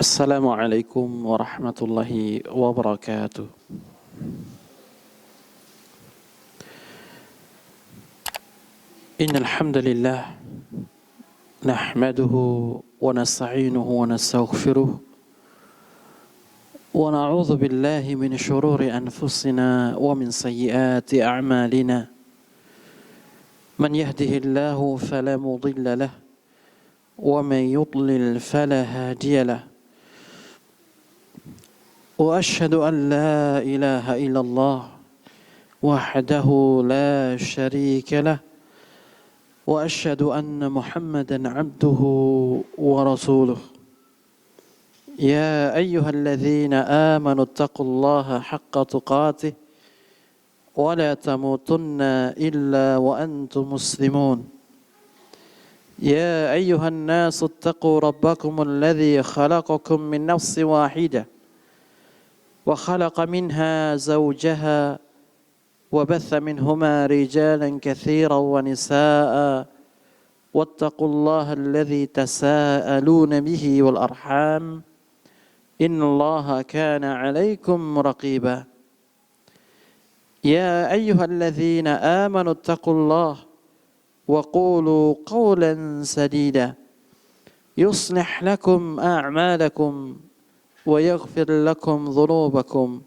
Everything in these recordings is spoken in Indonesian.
Assalamualaikum warahmatullahi wabarakatuh. Innal hamdalillah nahmaduhu wa nasta'inuhu wa nastaghfiruh wa na'udzu billahi min shururi anfusina wa min sayyiati a'malina. Man yahdihillahu fala mudilla lahu wa man yudlil fala hadiya lahu. وأشهد أن لا إله إلا الله وحده لا شريك له وأشهد أن محمدا عبده ورسوله يا أيها الذين آمنوا اتقوا الله حق تقاته ولا تموتن إلا وأنتم مسلمون يا أيها الناس اتقوا ربكم الذي خلقكم من نفس واحدة وخلق منها زوجها وبث منهما رجالا كثيرا ونساء واتقوا الله الذي تساءلون به والأرحام إن الله كان عليكم رقيبا يا أيها الذين آمنوا اتقوا الله وقولوا قولا سديدا يصلح لكم أعمالكم ويغفر لكم ذنوبكم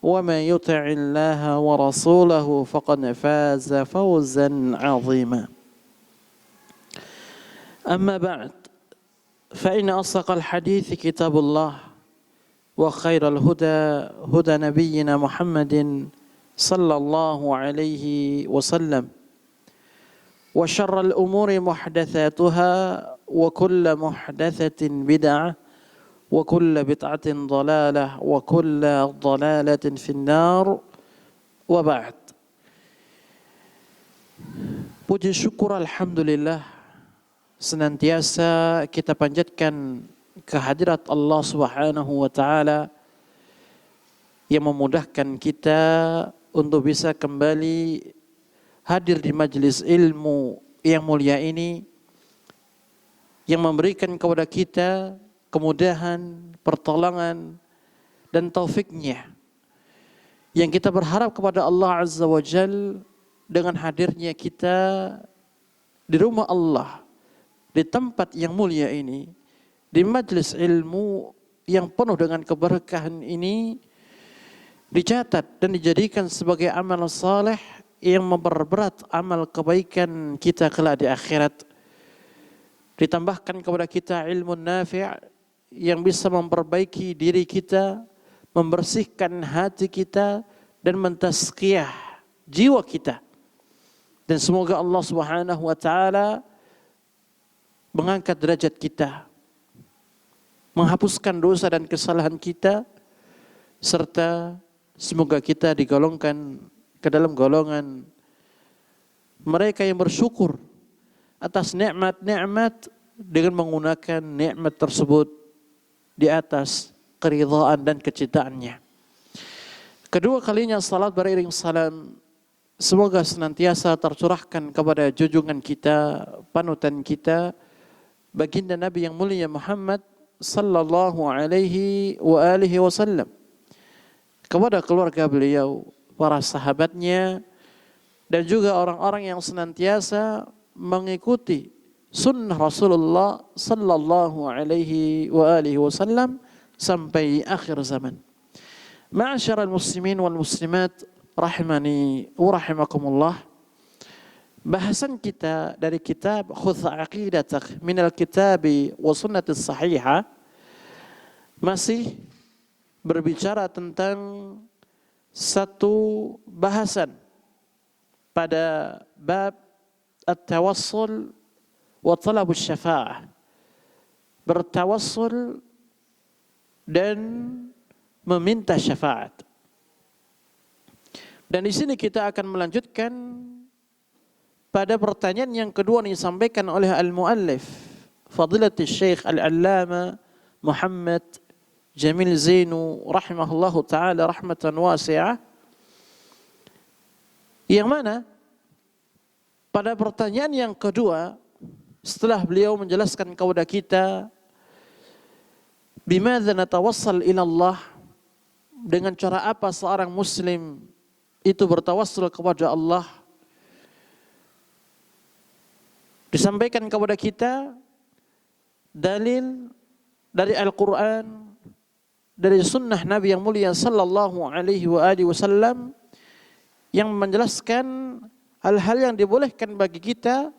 ومن يطع الله ورسوله فقد فاز فوزا عظيما أما بعد فإن أصدق الحديث كتاب الله وخير الهدى هدى نبينا محمد صلى الله عليه وسلم وشر الأمور محدثاتها وكل محدثة بدعة وكل بدعة ضلالة وكل ضلالة في النار وبعد. Puji syukur alhamdulillah senantiasa kita panjatkan kehadirat Allah Subhanahu wa taala yang memudahkan kita untuk bisa kembali hadir di majelis ilmu yang mulia ini, yang memberikan kepada kita kemudahan, pertolongan, dan taufiknya. Yang kita berharap kepada Allah Azza wa Jal dengan hadirnya kita di rumah Allah, di tempat yang mulia ini, di majlis ilmu yang penuh dengan keberkahan ini, dicatat dan dijadikan sebagai amal saleh yang memperberat amal kebaikan kita kelak di akhirat. Ditambahkan kepada kita ilmu nafi' yang bisa memperbaiki diri kita, membersihkan hati kita, dan mentazkiyah jiwa kita. Dan semoga Allah Subhanahu wa taala mengangkat derajat kita, menghapuskan dosa dan kesalahan kita, serta semoga kita digolongkan ke dalam golongan mereka yang bersyukur atas nikmat-nikmat dengan menggunakan nikmat tersebut di atas keridhaan dan kecintaannya. Kedua kalinya salat beriring salam semoga senantiasa tercurahkan kepada junjungan kita, panutan kita, baginda Nabi yang mulia Muhammad sallallahu alaihi wa alihi wasallam, kepada keluarga beliau, para sahabatnya, dan juga orang-orang yang senantiasa mengikuti sunnah Rasulullah sallallahu alaihi wa alihi wasallam sampai akhir zaman. Ma'asyiral muslimin wal muslimat rahimani wa rahimakumullah. Bahasan kita dari kitab Khudh Aqidatak minal Kitabi wa Sunnatis Sahihah masih berbicara tentang satu bahasan pada bab at-tawassul wa talabus syafa'ah, bertawassul dan meminta syafaat. Dan di sini kita akan melanjutkan pada pertanyaan yang kedua yang disampaikan oleh al-muallif Fadilatul Syekh Al-Allama Muhammad Jamil Zainu rahimahullahu taala rahmatan wasi'ah, yang mana pada pertanyaan yang kedua setelah beliau menjelaskan kepada kita Bimadza natawassal ila Allah, dengan cara apa seorang muslim itu bertawassul kepada Allah? Disampaikan kepada kita dalil dari Al-Quran, dari sunnah Nabi yang mulia sallallahu alaihi wa alihi wasallam yang menjelaskan hal-hal yang dibolehkan bagi kita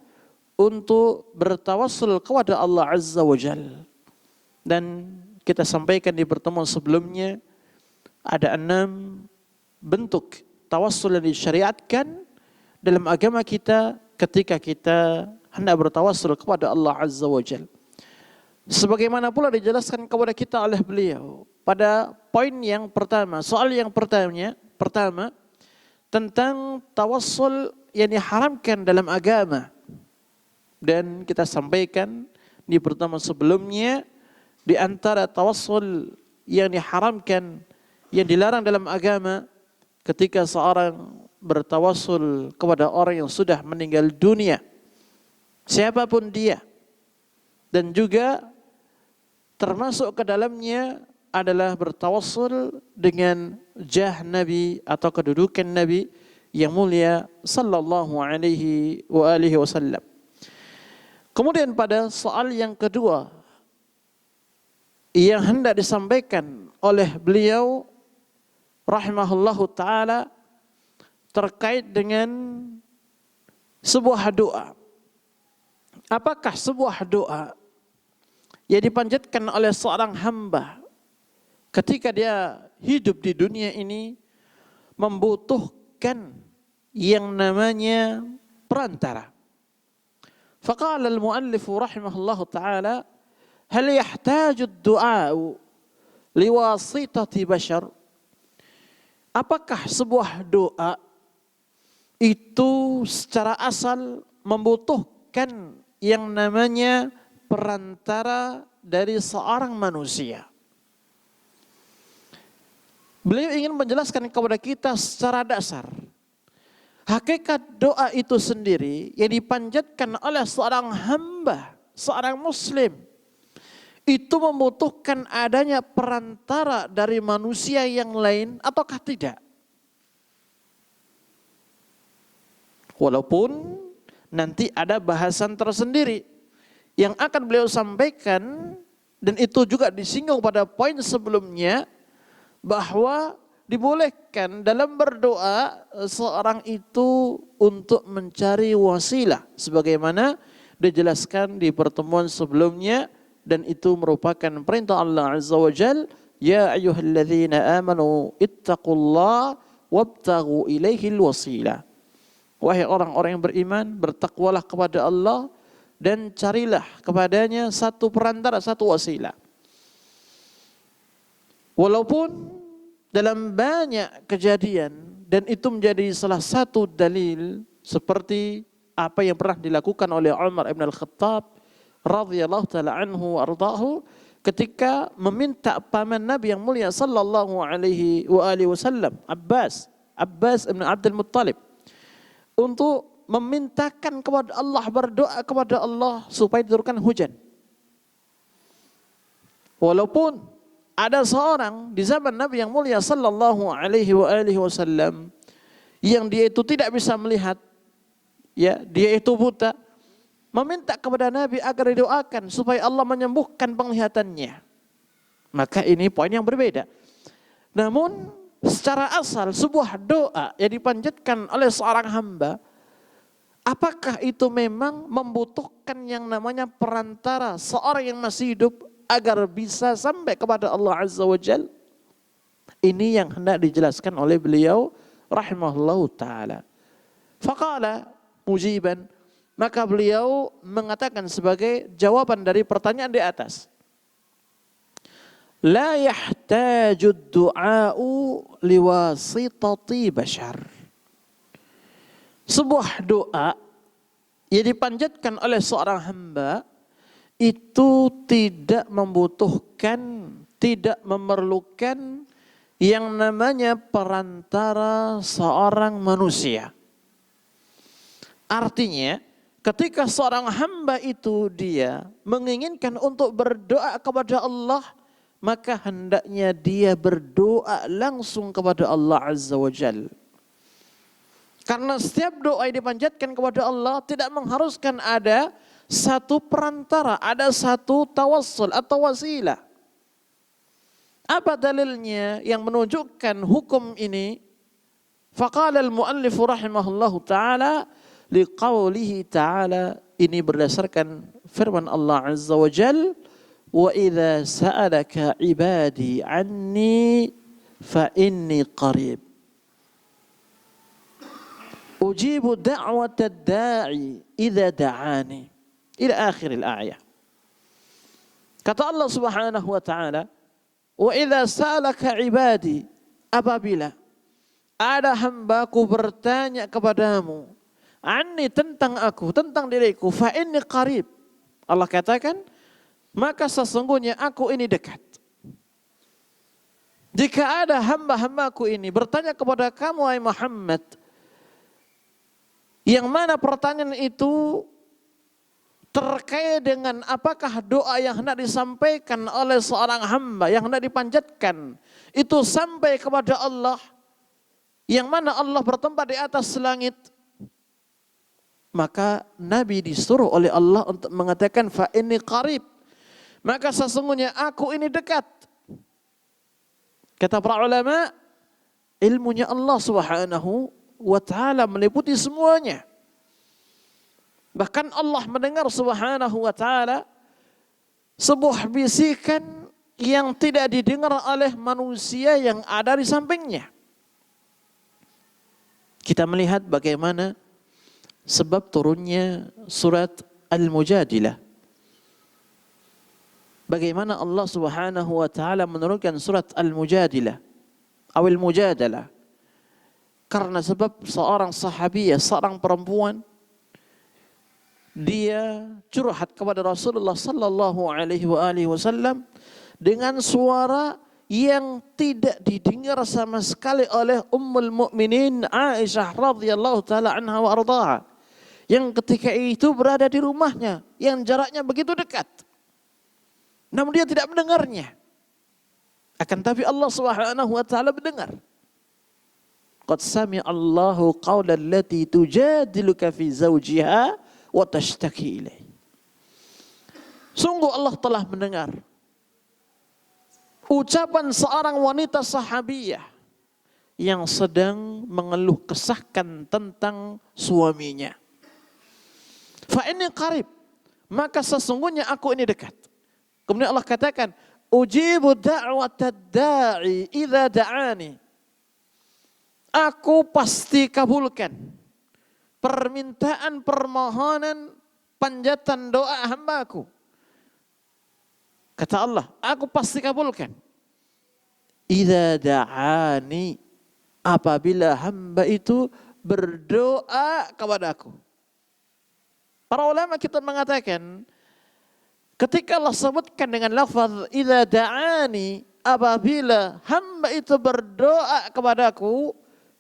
untuk bertawassul kepada Allah Azza wa Jalla. Dan kita sampaikan di pertemuan sebelumnya ada 6 bentuk tawassul yang disyariatkan dalam agama kita ketika kita hendak bertawassul kepada Allah Azza wa Jalla. Sebagaimana pula dijelaskan kepada kita oleh beliau pada poin yang pertama, soal yang pertama tentang tawassul yang diharamkan dalam agama. Dan kita sampaikan di pertemuan sebelumnya, di antara tawassul yang diharamkan, yang dilarang dalam agama, ketika seorang bertawassul kepada orang yang sudah meninggal dunia, siapapun dia, dan juga termasuk ke dalamnya adalah bertawassul dengan jah Nabi atau kedudukan Nabi yang mulia sallallahu alaihi wa alihi wasallam. Kemudian pada soal yang kedua yang hendak disampaikan oleh beliau rahimahullahu taala terkait dengan sebuah doa. Apakah sebuah doa yang dipanjatkan oleh seorang hamba ketika dia hidup di dunia ini membutuhkan yang namanya perantara? Faqala al-muallif rahimahullahu taala, hal yahtaju ad-du'a liwasitati bashar? Apakah sebuah doa itu secara asal membutuhkan yang namanya perantara dari seorang manusia? Beliau ingin menjelaskan kepada kita secara dasar hakikat doa itu sendiri yang dipanjatkan oleh seorang hamba, seorang muslim, itu membutuhkan adanya perantara dari manusia yang lain ataukah tidak? Walaupun nanti ada bahasan tersendiri yang akan beliau sampaikan, dan itu juga disinggung pada poin sebelumnya, bahwa dibolehkan dalam berdoa seorang itu untuk mencari wasilah sebagaimana dijelaskan di pertemuan sebelumnya, dan itu merupakan perintah Allah Azza wa Jalla, ya ayyuhalladzina amanu ittaqullaha wabtaghu ilaihil wasilah. Wahai orang-orang yang beriman, bertakwalah kepada Allah dan carilah kepadanya satu perantara, satu wasilah. Walaupun dalam banyak kejadian, dan itu menjadi salah satu dalil seperti apa yang pernah dilakukan oleh Umar ibn al-Khattab radhiyallahu ta'ala anhu wa ardhahu ketika meminta paman Nabi yang mulia sallallahu alaihi wa alihi wasallam, Abbas ibn Abdul Muttalib, untuk memintakan kepada Allah, berdoa kepada Allah supaya diturunkan hujan. Walaupun ada seorang di zaman Nabi yang mulia sallallahu alaihi wa alihi wasallam yang dia itu tidak bisa melihat, ya, dia itu buta, meminta kepada Nabi agar didoakan supaya Allah menyembuhkan penglihatannya. Maka ini poin yang berbeda. Namun secara asal sebuah doa yang dipanjatkan oleh seorang hamba, apakah itu memang membutuhkan yang namanya perantara seorang yang masih hidup agar bisa sampai kepada Allah Azza wa Jalla? Ini yang hendak dijelaskan oleh beliau rahimahullahu ta'ala. Faqala mujiban, maka beliau mengatakan sebagai jawaban dari pertanyaan di atas, la yahtaju ad-du'a'u liwasitati bashar. Sebuah doa yang dipanjatkan oleh seorang hamba itu tidak membutuhkan, tidak memerlukan yang namanya perantara seorang manusia. Artinya, ketika seorang hamba itu dia menginginkan untuk berdoa kepada Allah, maka hendaknya dia berdoa langsung kepada Allah Azza wa Jalla. Karena setiap doa yang dipanjatkan kepada Allah tidak mengharuskan ada satu perantara, ada satu tawassul atau wasilah. Apa dalilnya yang menunjukkan hukum ini? Faqala al-muallif rahimahullahu ta'ala liqaulihi ta'ala, ini berdasarkan firman Allah Azza wa Jalla, wa idza sa'alaka ibadi anni fa inni qarib ujibu da'wata da'i idza da'ani ila akhir al-ayah. Kata Allah Subhanahu wa ta'ala, wa idza sa'alaka ibadi, apabila ada hambaku bertanya kepadamu, anni, tentang aku, tentang diriku, fa inni qarib, Allah katakan, maka sesungguhnya aku ini dekat. Jika ada hamba-hambaku ini bertanya kepada kamu, wahai Muhammad, yang mana pertanyaan itu terkait dengan apakah doa yang hendak disampaikan oleh seorang hamba, yang hendak dipanjatkan, itu sampai kepada Allah, yang mana Allah bertempat di atas langit, maka Nabi disuruh oleh Allah untuk mengatakan fa inni qarib, maka sesungguhnya aku ini dekat. Kata para ulama, ilmunya Allah Subhanahu wa ta'ala meliputi semuanya. Bahkan Allah mendengar Subhanahu wa ta'ala sebuah bisikan yang tidak didengar oleh manusia yang ada di sampingnya. Kita melihat bagaimana sebab turunnya surat Al-Mujadilah. Bagaimana Allah Subhanahu wa ta'ala menurunkan surat Al-Mujadilah atau Al-Mujadalah. Karena sebab seorang sahabiyah, seorang perempuan, dia curhat kepada Rasulullah sallallahu alaihi wasallam dengan suara yang tidak didengar sama sekali oleh Ummul Mukminin Aisyah radhiyallahu taala anha wa ardhaha, yang ketika itu berada di rumahnya yang jaraknya begitu dekat. Namun dia tidak mendengarnya. Akan tapi Allah Subhanahu wa taala mendengar. Qad sami'a Allahu qawla allati tujadiluka fi zawjiha wa tashtaki ilaih. Sungguh Allah telah mendengar ucapan seorang wanita sahabiyah yang sedang mengeluh kesahkan tentang suaminya. Fa inni qarib, maka sesungguhnya aku ini dekat. Kemudian Allah katakan, ujibu da'watad da'i idza da'ani. Aku pasti kabulkan permintaan, permohonan, panjatan doa hambaku. Kata Allah, aku pasti kabulkan. Idza da'ani, apabila hamba itu berdoa kepadaku. Para ulama kita mengatakan, ketika Allah sebutkan dengan lafaz idza da'ani, apabila hamba itu berdoa kepadaku,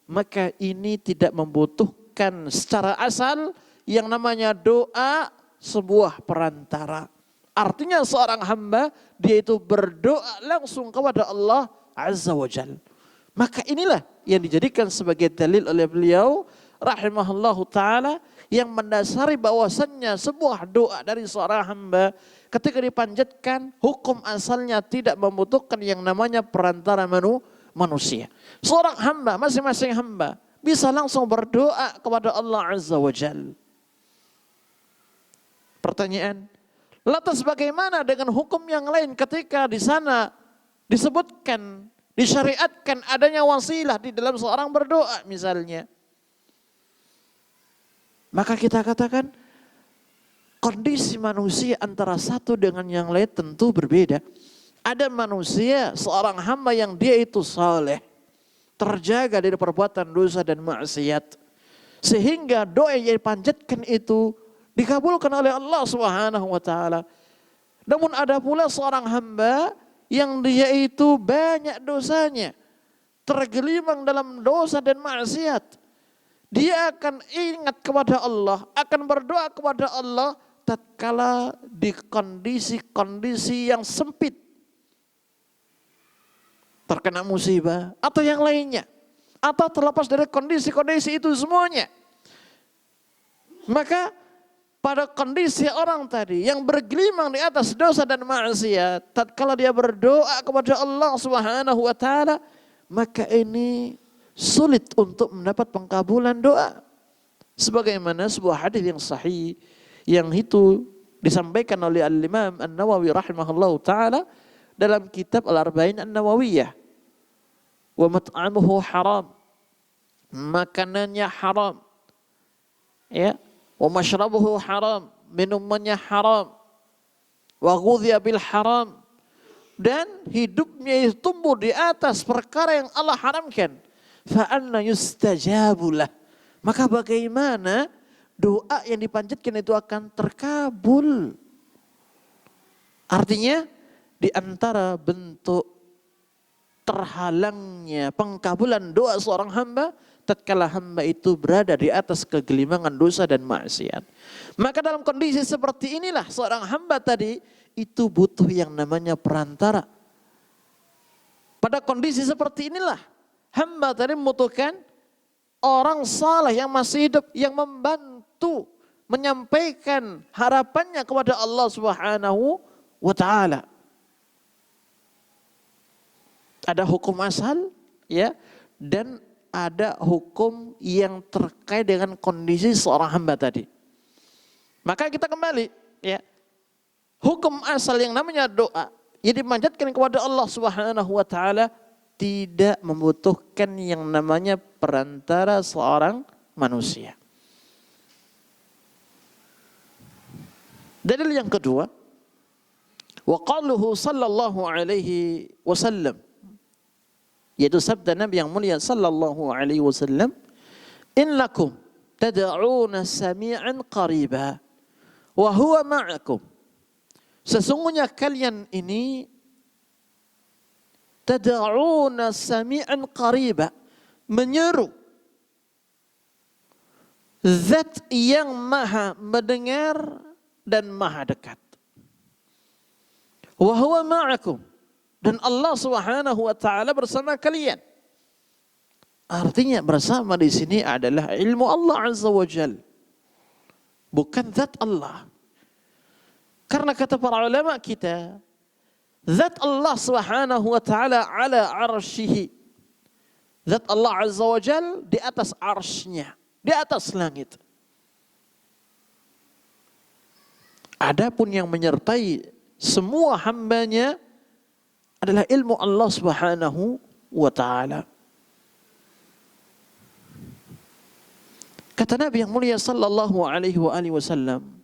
maka ini tidak membutuhkan secara asal yang namanya doa sebuah perantara. Artinya seorang hamba, dia itu berdoa langsung kepada Allah Azza wa Jalla. Maka inilah yang dijadikan sebagai dalil oleh beliau rahimahullahu ta'ala, yang mendasari bahwasannya sebuah doa dari seorang hamba ketika dipanjatkan, hukum asalnya tidak membutuhkan yang namanya perantara manusia. Seorang hamba, masing-masing hamba bisa langsung berdoa kepada Allah Azza wa Jalla. Pertanyaan, lantas bagaimana dengan hukum yang lain ketika di sana disebutkan, disyariatkan adanya wasilah di dalam seorang berdoa misalnya? Maka kita katakan kondisi manusia antara satu dengan yang lain tentu berbeda. Ada manusia, seorang hamba yang dia itu saleh, terjaga dari perbuatan dosa dan maksiat, sehingga doa yang dipanjatkan itu dikabulkan oleh Allah Subhanahu wa taala. Namun ada pula seorang hamba yang dia itu banyak dosanya, tergelimang dalam dosa dan maksiat. Dia akan ingat kepada Allah, akan berdoa kepada Allah tatkala di kondisi-kondisi yang sempit. terkena musibah atau yang lainnya, atau terlepas dari kondisi-kondisi itu semuanya. Maka pada kondisi orang tadi yang bergelimang di atas dosa dan maksiat, tatkala dia berdoa kepada Allah Subhanahu wa taala, maka ini sulit untuk mendapat pengkabulan doa. Sebagaimana sebuah hadis yang sahih yang itu disampaikan oleh Al-Imam An-Nawawi rahimahullahu taala dalam kitab Al-Arba'in An-Nawawiyah. Wa mat'amuhu haram. Makanannya haram. Ya. Wa mashrabuhu haram. Minumannya haram. Wa ghudhiya bil haram. Dan hidupnya itu tumbuh di atas perkara yang Allah haramkan. Fa anna yustajabulah. Maka bagaimana doa yang dipanjatkan itu akan terkabul? Artinya di antara bentuk terhalangnya pengkabulan doa seorang hamba tatkala hamba itu berada di atas kegelimangan dosa dan maksiat. Maka dalam kondisi seperti inilah seorang hamba tadi itu butuh yang namanya perantara. Pada kondisi seperti inilah hamba tadi membutuhkan orang saleh yang masih hidup yang membantu menyampaikan harapannya kepada Allah Subhanahu wa taala. Ada hukum asal ya dan ada hukum yang terkait dengan kondisi seorang hamba tadi. Maka kita kembali ya. Hukum asal yang namanya doa yang dimanjatkan kepada Allah Subhanahu wa taala tidak membutuhkan yang namanya perantara seorang manusia. Dalil yang kedua, wa qaluhu sallallahu alaihi wasallam, yaitu sabda Nabi yang mulia sallallahu alaihi wasallam, innakum tad'una sami'an qariba wa huwa ma'akum. Sesungguhnya kalian ini tad'una sami'an qariba, menyeru zat yang maha mendengar dan maha dekat. Wa huwa ma'akum, dan Allah Subhanahu wa taala bersama kalian. Artinya bersama di sini adalah ilmu Allah Azza wa Jalla, bukan zat Allah. Karena kata para ulama kita, zat Allah Subhanahu wa taala ala arsyihi. Zat Allah Azza wa Jalla di atas arsy-Nya, di atas langit. Adapun yang menyertai semua hambanya adalah ilmu Allah Subhanahu wa taala. Kata Nabi yang mulia sallallahu alaihi wasallam,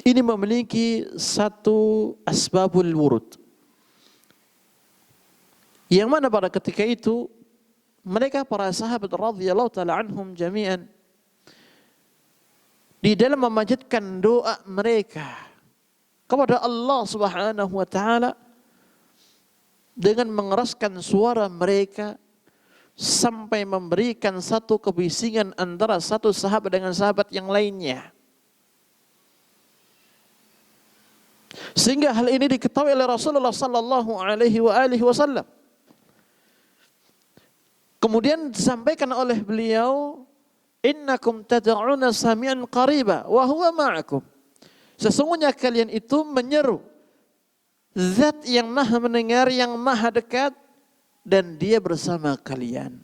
ini memiliki satu asbabul wurud. Yang mana pada ketika itu mereka para sahabat radhiyallahu taala anhum jami'an di dalam memanjatkan doa mereka kepada Allah Subhanahu wa taala dengan mengeraskan suara mereka sampai memberikan satu kebisingan antara satu sahabat dengan sahabat yang lainnya. Sehingga hal ini diketahui oleh Rasulullah sallallahu alaihi wasallam. Kemudian disampaikan oleh beliau, innakum tad'una sami'an qariba wa huwa ma'akum. Sesungguhnya kalian itu menyeru zat yang maha mendengar, yang maha dekat, dan dia bersama kalian.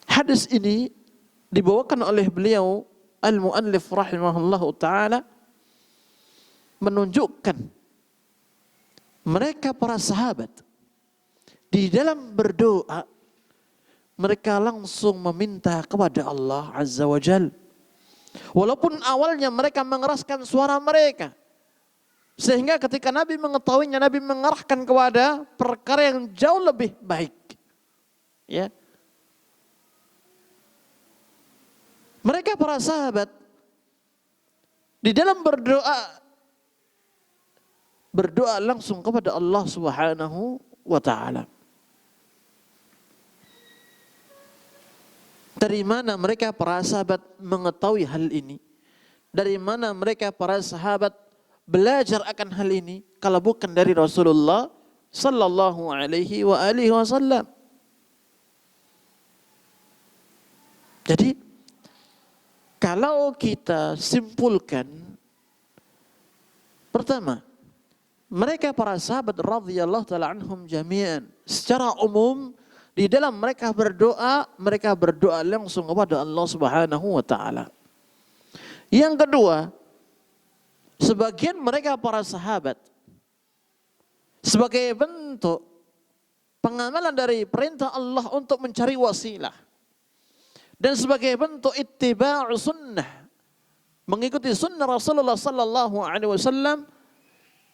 Hadis ini dibawakan oleh beliau al-muallif rahimahullahu ta'ala menunjukkan mereka para sahabat di dalam berdoa mereka langsung meminta kepada Allah Azza wa Jalla. Walaupun awalnya mereka mengeraskan suara mereka, sehingga ketika Nabi mengetahuinya, Nabi mengarahkan kepada perkara yang jauh lebih baik. Ya. Mereka para sahabat di dalam berdoa langsung kepada Allah Subhanahu wa taala. Dari mana mereka para sahabat mengetahui hal ini? Dari mana mereka para sahabat belajar akan hal ini kalau bukan dari Rasulullah sallallahu alaihi wa alihi wasallam. Jadi kalau kita simpulkan, pertama, mereka para sahabat radhiyallahu taala anhum jami'an secara umum di dalam mereka berdoa langsung kepada Allah Subhanahu wa taala. Yang kedua, sebagian mereka para sahabat sebagai bentuk pengamalan dari perintah Allah untuk mencari wasilah dan sebagai bentuk ittiba'u sunnah, mengikuti sunnah Rasulullah sallallahu alaihi wasallam,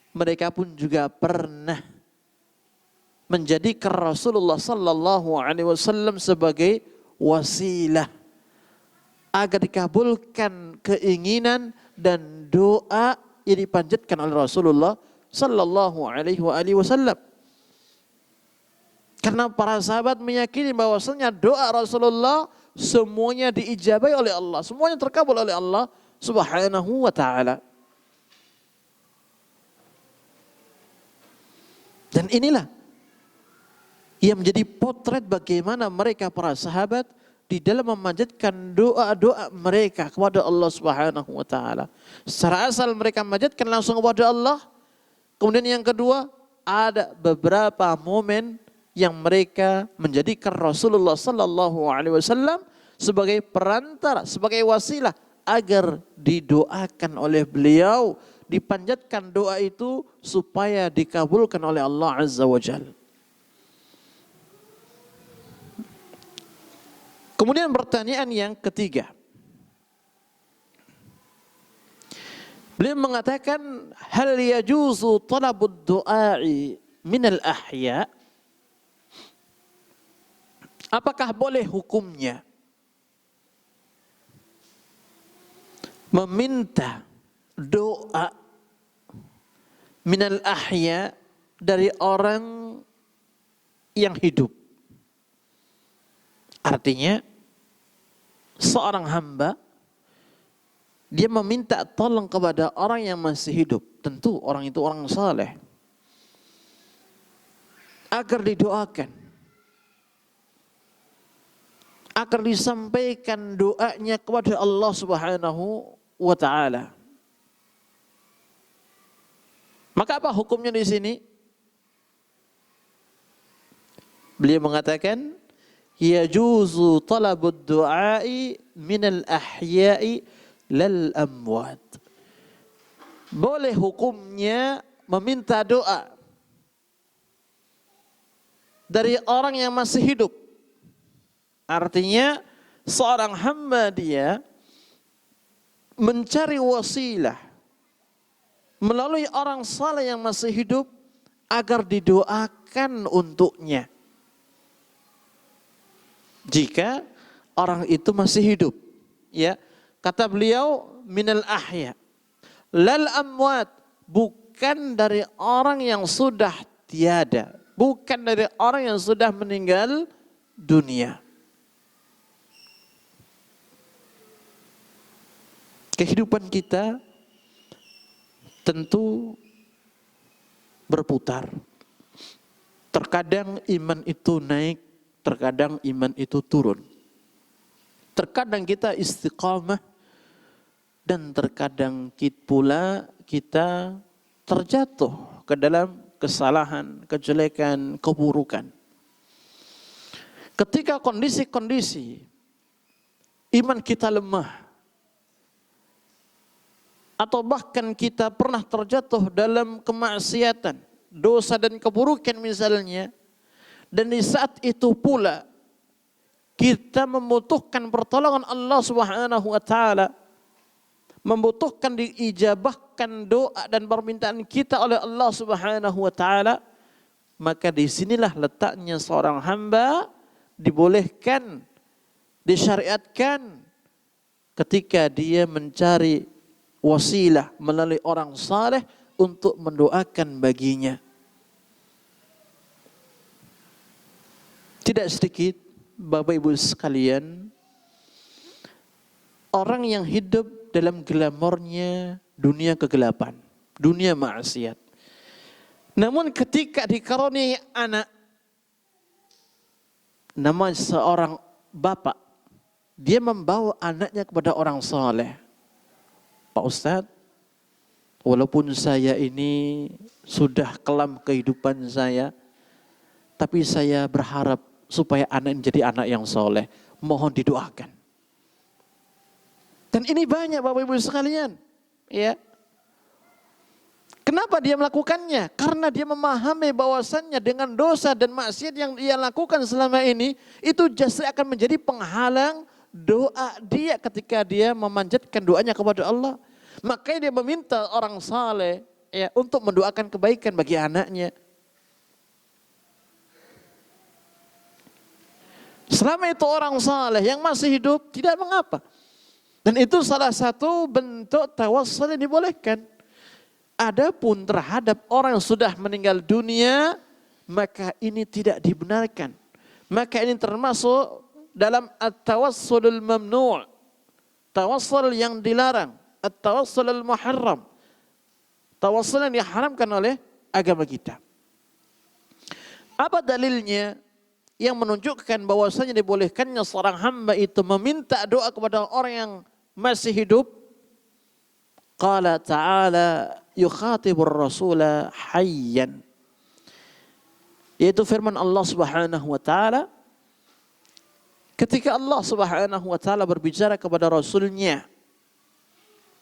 mereka pun juga pernah menjadikan Rasulullah sallallahu alaihi wasallam sebagai wasilah agar dikabulkan keinginan dan doa yang dipanjatkan oleh Rasulullah sallallahu alaihi wasallam. Karena para sahabat meyakini bahwasanya doa Rasulullah semuanya diijabai oleh Allah, semuanya terkabul oleh Allah Subhanahu wa taala. Dan inilah yang menjadi potret bagaimana mereka para sahabat di dalam memanjatkan doa-doa mereka kepada Allah Subhanahu wa taala. Secara asal mereka memanjatkan langsung kepada Allah. Kemudian yang kedua, ada beberapa momen yang mereka menjadikan Rasulullah sallallahu alaihi wasallam sebagai perantara, sebagai wasilah agar didoakan oleh beliau, dipanjatkan doa itu supaya dikabulkan oleh Allah Azza wa Jalla. Kemudian pertanyaan yang ketiga. Beliau mengatakan, hal yajuzu talabud du'ai minal ahya? Apakah boleh hukumnya meminta doa minal ahya dari orang yang hidup? Artinya seorang hamba dia meminta tolong kepada orang yang masih hidup, tentu orang itu orang saleh, agar didoakan, agar disampaikan doanya kepada Allah Subhanahu wa taala. Maka apa hukumnya di sini? Beliau mengatakan, yajuzu talabud du'ai minal ahya'i lal amwat. Boleh hukumnya meminta doa dari orang yang masih hidup. Artinya seorang hamba dia mencari wasilah melalui orang saleh yang masih hidup agar didoakan untuknya. Jika orang itu masih hidup, ya, kata beliau minal ahya lal amwat, bukan dari orang yang sudah tiada, bukan dari orang yang sudah meninggal dunia. Kehidupan kita tentu berputar. Terkadang iman itu naik, terkadang iman itu turun. Terkadang kita istiqamah dan terkadang pula kita terjatuh ke dalam kesalahan, kejelekan, keburukan. Ketika kondisi-kondisi iman kita lemah, atau bahkan kita pernah terjatuh dalam kemaksiatan, dosa dan keburukan misalnya, dan di saat itu pula kita membutuhkan pertolongan Allah Subhanahu wa taala, membutuhkan diijabahkan doa dan permintaan kita oleh Allah Subhanahu wa taala, maka disinilah letaknya seorang hamba dibolehkan, disyariatkan ketika dia mencari wasilah melalui orang saleh untuk mendoakan baginya. Tidak sedikit Bapak Ibu sekalian, orang yang hidup dalam glamornya dunia kegelapan, dunia maksiat. Namun ketika dikaruniai anak, nama seorang bapak, dia membawa anaknya kepada orang saleh. Pak Ustadz, walaupun saya ini sudah kelam kehidupan saya, tapi saya berharap supaya anak ini jadi anak yang soleh. Mohon didoakan. Dan ini banyak Bapak Ibu sekalian. Ya. Kenapa dia melakukannya? Karena dia memahami bahwasannya dengan dosa dan maksiat yang dia lakukan selama ini, itu justru akan menjadi penghalang doa dia ketika dia memanjatkan doanya kepada Allah. Makanya dia meminta orang saleh ya untuk mendoakan kebaikan bagi anaknya. Selama itu orang saleh yang masih hidup tidak mengapa. Dan itu salah satu bentuk tawassul yang dibolehkan. Adapun terhadap orang yang sudah meninggal dunia, maka ini tidak dibenarkan. Maka ini termasuk dalam at-tawassulul mamnu', tawassul yang dilarang, at-tawassulul muharram, tawassul yang diharamkan oleh agama kita. Apa dalilnya yang menunjukkan bahwasanya dibolehkannya seorang hamba itu meminta doa kepada orang yang masih hidup? Qala ta'ala yukhatibur rasula hayyan, yaitu firman Allah Subhanahu wa taala ketika Allah Subhanahu wa taala berbicara kepada rasulnya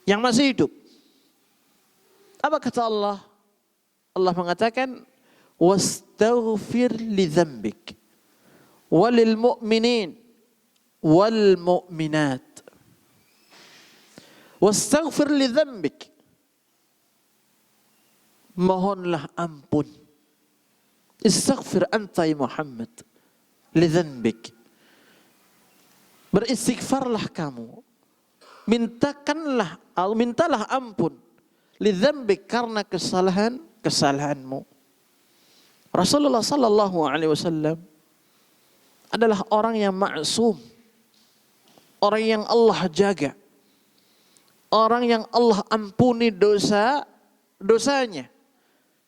yang masih hidup. Apa kata Allah? Allah mengatakan wastaghfir li dzambik walil mu'minin wal mu'minat. Wastaghfir li dzambik, mohonlah ampun. Istaghfir anta ya Muhammad li dzambik, beristighfarlah kamu, mintalah ampun li dzambik, karena kesalahanmu. Rasulullah sallallahu alaihi wasallam adalah orang yang maksum, orang yang Allah jaga, orang yang Allah ampuni dosanya,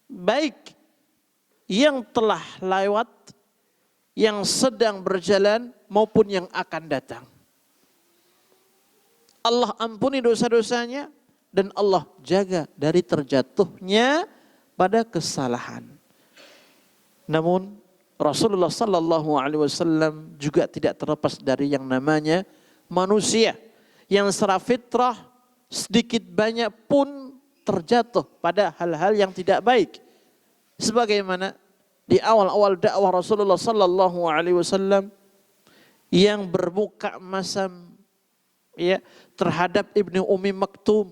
baik yang telah lewat, yang sedang berjalan maupun yang akan datang. Allah ampuni dosa-dosanya dan Allah jaga dari terjatuhnya pada kesalahan. Namun Rasulullah sallallahu alaihi wasallam juga tidak terlepas dari yang namanya manusia yang secara fitrah sedikit banyak pun terjatuh pada hal-hal yang tidak baik. Sebagaimana di awal-awal dakwah Rasulullah sallallahu alaihi wasallam yang berbuka masam ya terhadap Ibnu Ummi Maktum,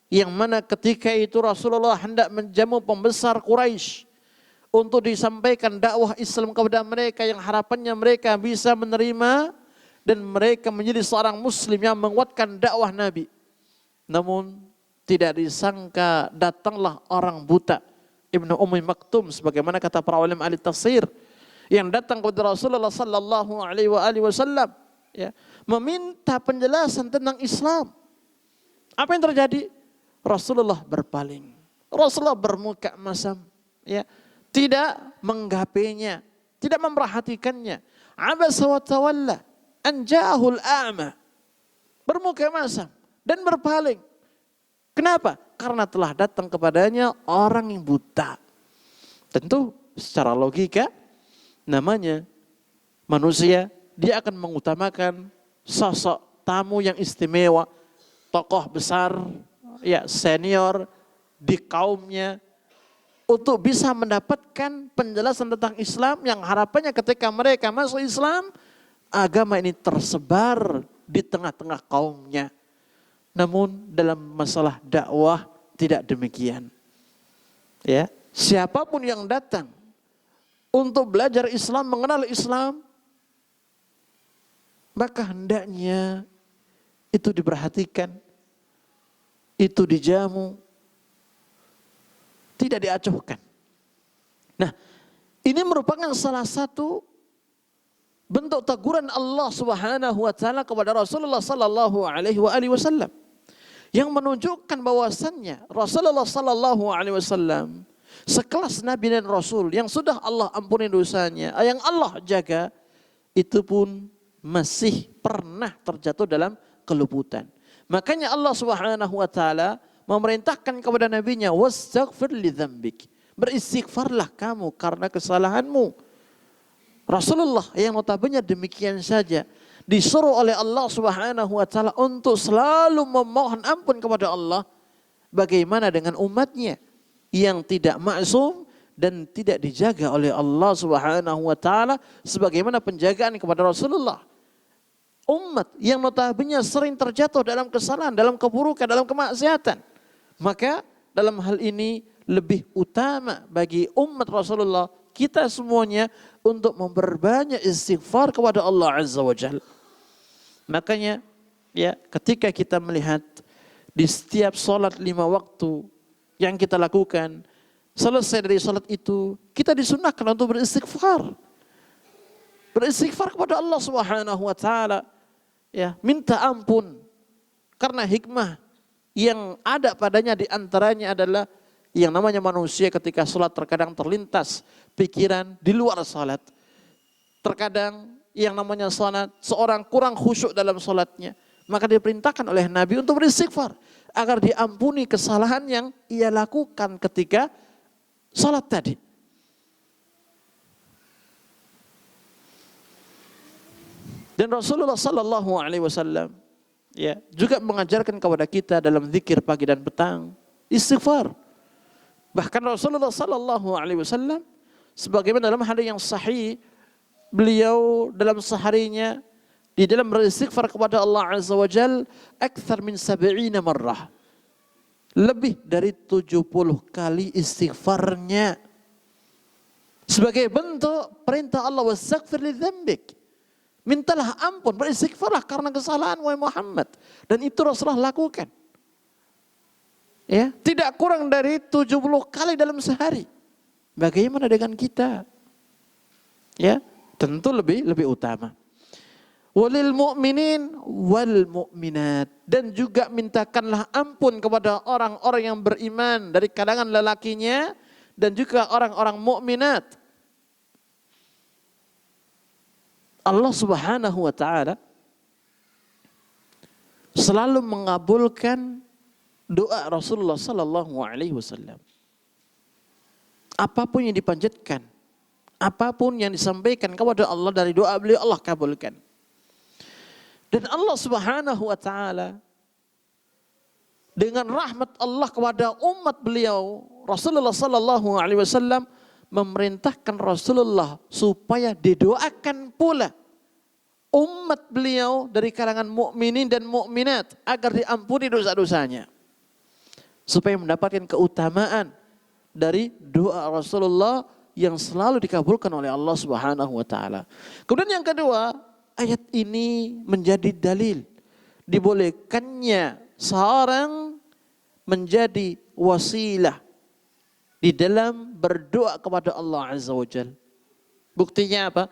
yang mana ketika itu Rasulullah hendak menjamu pembesar Quraisy untuk disampaikan dakwah Islam kepada mereka yang harapannya mereka bisa menerima dan mereka menjadi seorang muslim yang menguatkan dakwah Nabi. Namun tidak disangka datanglah orang buta Ibnu Ummi Maktum, sebagaimana kata para ulama ahli tafsir, yang datang kepada Rasulullah sallallahu alaihi wasallam ya, meminta penjelasan tentang Islam. Apa yang terjadi? Rasulullah berpaling. Rasulullah bermuka masam ya, tidak menggapainya, tidak memperhatikannya. Abasa wa tawalla an ja'ahul a'ma. Bermuka masam dan berpaling. Kenapa? Karena telah datang kepadanya orang yang buta. Tentu secara logika namanya manusia, dia akan mengutamakan sosok tamu yang istimewa, tokoh besar, ya senior di kaumnya, untuk bisa mendapatkan penjelasan tentang Islam yang harapannya ketika mereka masuk Islam, agama ini tersebar di tengah-tengah kaumnya. Namun dalam masalah dakwah tidak demikian. Ya, siapapun yang datang untuk belajar Islam, mengenal Islam, maka hendaknya itu diperhatikan, itu dijamu, tidak diacuhkan. Nah, ini merupakan salah satu bentuk teguran Allah Subhanahu wa taala kepada Rasulullah sallallahu alaihi wasallam yang menunjukkan bahwasannya Rasulullah sallallahu alaihi wasallam sekelas nabi dan rasul yang sudah Allah ampuni dosanya, yang Allah jaga, itu pun masih pernah terjatuh dalam keluputan. Makanya Allah Subhanahu wa taala memerintahkan kepada nabinya, wastaghfir li dzambik. Beristighfarlah kamu karena kesalahanmu. Rasulullah yang notabene demikian saja disuruh oleh Allah Subhanahu wa taala untuk selalu memohon ampun kepada Allah. Bagaimana dengan umatnya yang tidak maksum dan tidak dijaga oleh Allah Subhanahu wa taala sebagaimana penjagaan kepada Rasulullah. Umat yang notabene sering terjatuh dalam kesalahan, dalam keburukan, dalam kemaksiatan. Maka dalam hal ini lebih utama bagi umat Rasulullah, kita semuanya, untuk memperbanyak istighfar kepada Allah Azza wa Jalla. Makanya ya, ketika kita melihat di setiap sholat 5 waktu yang kita lakukan, selesai dari sholat itu kita disunahkan untuk beristighfar. Beristighfar kepada Allah Subhanahu wa taala, ya, minta ampun. Karena hikmah yang ada padanya di antaranya adalah yang namanya manusia ketika sholat terkadang terlintas pikiran di luar sholat. Terkadang yang namanya sholat, seorang kurang khusyuk dalam sholatnya, maka diperintahkan oleh Nabi untuk beristighfar agar diampuni kesalahan yang ia lakukan ketika sholat tadi. Dan Rasulullah sallallahu alaihi wasallam ya juga mengajarkan kepada kita dalam zikir pagi dan petang istighfar. Bahkan Rasulullah sallallahu alaihi wasallam sebagaimana dalam hadis yang sahih, beliau dalam seharinya di dalam beristighfar kepada Allah Azza wa Jal akthar min 70 marrah. Lebih dari 70 kali istighfarnya. Sebagai bentuk perintah Allah, wastaghfir li dzambik. Mintalah ampun, beristighfarlah karena kesalahan wahai Muhammad. Dan itu Rasulullah lakukan. Ya, tidak kurang dari 70 kali dalam sehari. Bagaimana dengan kita? Ya, tentu lebih utama. Walil mu'minin wal mu'minat, dan juga mintakanlah ampun kepada orang-orang yang beriman dari kalangan lelakinya dan juga orang-orang mukminat. Allah Subhanahu wa taala selalu mengabulkan doa Rasulullah sallallahu alaihi wasallam. Apapun yang dipanjatkan, apapun yang disampaikan kepada Allah dari doa beliau, Allah kabulkan. Dan Allah Subhanahu wa taala dengan rahmat Allah kepada umat beliau, Rasulullah sallallahu alaihi wasallam memerintahkan Rasulullah supaya didoakan pula umat beliau dari kalangan mukminin dan mukminat agar diampuni dosa-dosanya. Supaya mendapatkan keutamaan dari doa Rasulullah yang selalu dikabulkan oleh Allah Subhanahu wa taala. Kemudian yang kedua, ayat ini menjadi dalil dibolehkannya seorang menjadi wasilah di dalam berdoa kepada Allah Azza wa Jalla. Buktinya apa?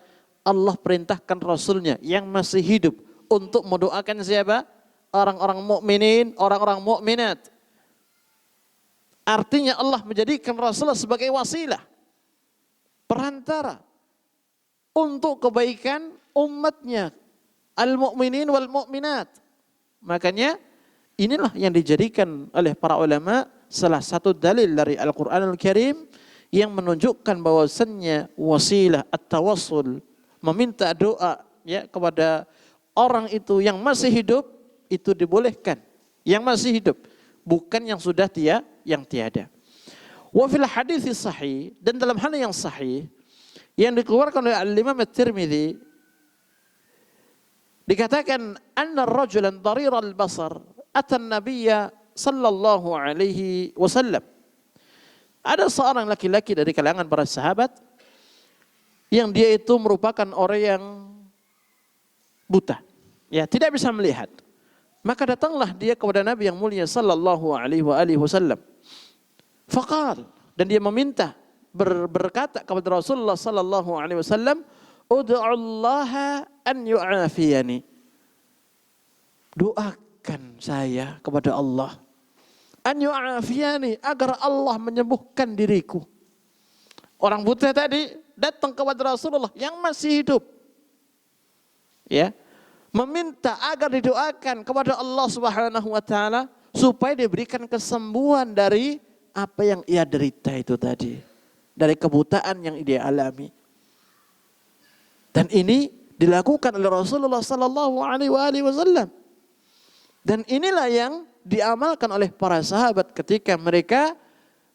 Allah perintahkan Rasulnya yang masih hidup untuk mendoakan siapa? Orang-orang mukminin, orang-orang mukminat. Artinya Allah menjadikan Rasulullah sebagai wasilah, perantara untuk kebaikan umatnya, al-mu'minin wal mu'minat. Makanya inilah yang dijadikan oleh para ulama salah satu dalil dari Al-Quran Al-Karim yang menunjukkan bahwasannya wasilah at-tawassul, meminta doa ya kepada orang itu yang masih hidup, itu dibolehkan. Yang masih hidup, bukan yang sudah yang tiada. Wa fil hadits sahih, dan dalam hal yang sahih yang dikeluarkan oleh Al-Imam At-Tirmidzi dikatakan anna rajulan dharir al-basar ata an-nabiyya sallallahu alaihi wasallam. Ada seorang laki-laki dari kalangan para sahabat yang dia itu merupakan orang yang buta, ya, tidak bisa melihat. Maka datanglah dia kepada Nabi yang mulia sallallahu alaihi wasallam. Faqal, dan dia meminta berkata kepada Rasulullah sallallahu alaihi wasallam, "Ud'ullaha an yu'afiyani." menyembuhkan saya kepada Allah. An yu'afiyani, agar Allah menyembuhkan diriku. Orang buta tadi datang kepada Rasulullah yang masih hidup. Ya, meminta agar didoakan kepada Allah Subhanahu wa taala supaya diberikan kesembuhan dari apa yang ia derita itu tadi, dari kebutaan yang dia alami. Dan ini dilakukan oleh Rasulullah sallallahu alaihi wasallam. Dan inilah yang diamalkan oleh para sahabat ketika mereka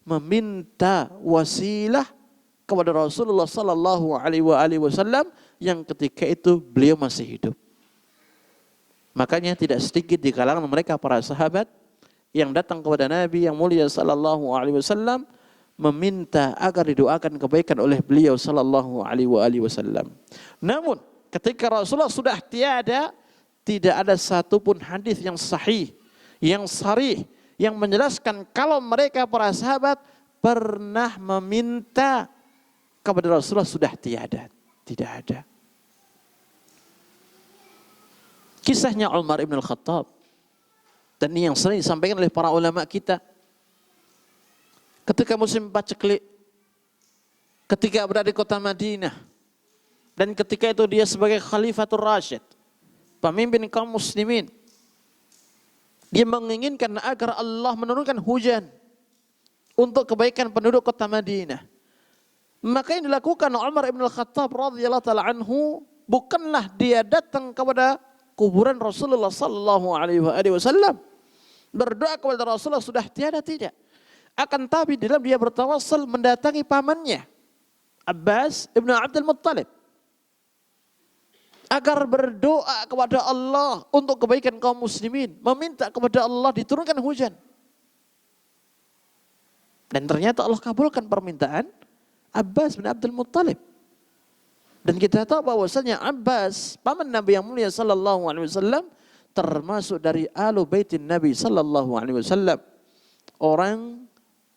meminta wasilah kepada Rasulullah sallallahu alaihi wasallam yang ketika itu beliau masih hidup. Makanya tidak sedikit di kalangan mereka para sahabat yang datang kepada Nabi yang mulia sallallahu alaihi wasallam meminta agar didoakan kebaikan oleh beliau sallallahu alaihi wasallam. Namun ketika Rasulullah sudah tiada, tidak ada satupun hadis yang sahih, yang sharih, yang menjelaskan kalau mereka para sahabat pernah meminta kepada Rasulullah sudah tiada. Tidak ada. Kisahnya Umar ibn al-Khattab. Dan ini yang sering disampaikan oleh para ulama kita. Ketika musim paceklik, ketika berada di kota Madinah, dan ketika itu dia sebagai Khalifatul Rasyid, pemimpin kaum muslimin, dia menginginkan agar Allah menurunkan hujan untuk kebaikan penduduk kota Madinah. Maka yang dilakukan Umar ibn al-Khattab radhiyallahu ta'ala anhu, bukanlah dia datang kepada kuburan Rasulullah sallallahu alaihi wasallam berdoa kepada Rasulullah sudah tiada, tidak. Akan tapi dalam dia bertawassul mendatangi pamannya Abbas ibn Abdul Muttalib agar berdoa kepada Allah untuk kebaikan kaum muslimin, meminta kepada Allah diturunkan hujan. Dan ternyata Allah kabulkan permintaan Abbas bin Abdul Muttalib. Dan kita tahu bahwasanya Abbas, paman Nabi yang mulia sallallahu alaihi wasallam, termasuk dari alu baitin Nabi sallallahu alaihi wasallam. Orang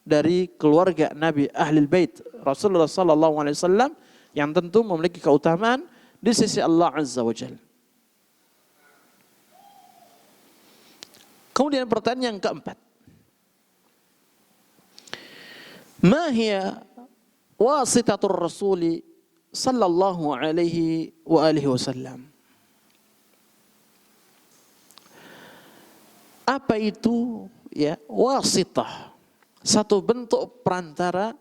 dari keluarga Nabi Ahlul Bait Rasulullah sallallahu alaihi wasallam yang tentu memiliki keutamaan di sisi Allah Azza wa Jalla. Kemudian pertanyaan yang keempat. Ma hiya wasitatur Rasuli sallallahu alaihi wa alihi wasallam? Apa itu ya wasitah? Satu bentuk perantara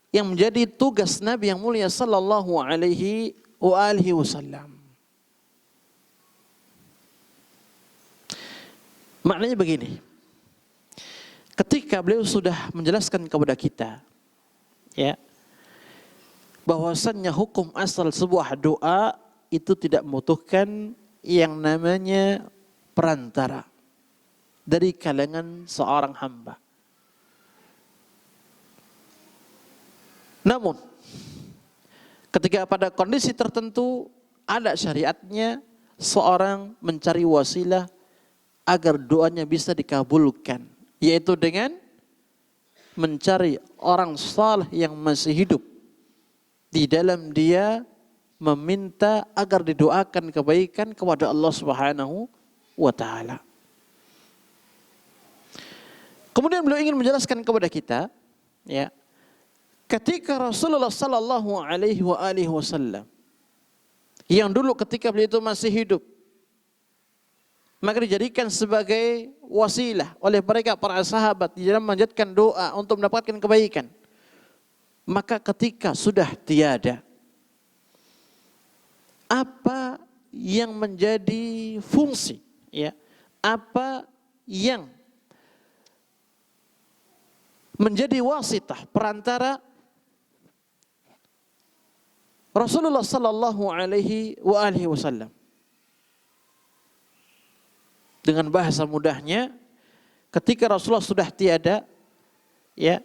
yang menjadi tugas Nabi yang mulia sallallahu alaihi wa alihi wasallam. Maknanya begini. Ketika beliau sudah menjelaskan kepada kita ya bahwasannya hukum asal sebuah doa itu tidak membutuhkan yang namanya perantara dari kalangan seorang hamba. Namun ketika pada kondisi tertentu ada syariatnya seorang mencari wasilah agar doanya bisa dikabulkan, yaitu dengan mencari orang saleh yang masih hidup di dalam dia meminta agar didoakan kebaikan kepada Allah Subhanahu wa taala. Kemudian beliau ingin menjelaskan kepada kita ya, ketika Rasulullah sallallahu alaihi wasallam yang dulu ketika beliau itu masih hidup, maka dijadikan sebagai wasilah oleh mereka para sahabat di dalam memanjatkan doa untuk mendapatkan kebaikan. Maka ketika sudah tiada, apa yang menjadi fungsi ya, apa yang menjadi wasitah perantara Rasulullah sallallahu alaihi wasallam? Dengan bahasa mudahnya, ketika Rasulullah sudah tiada, ya,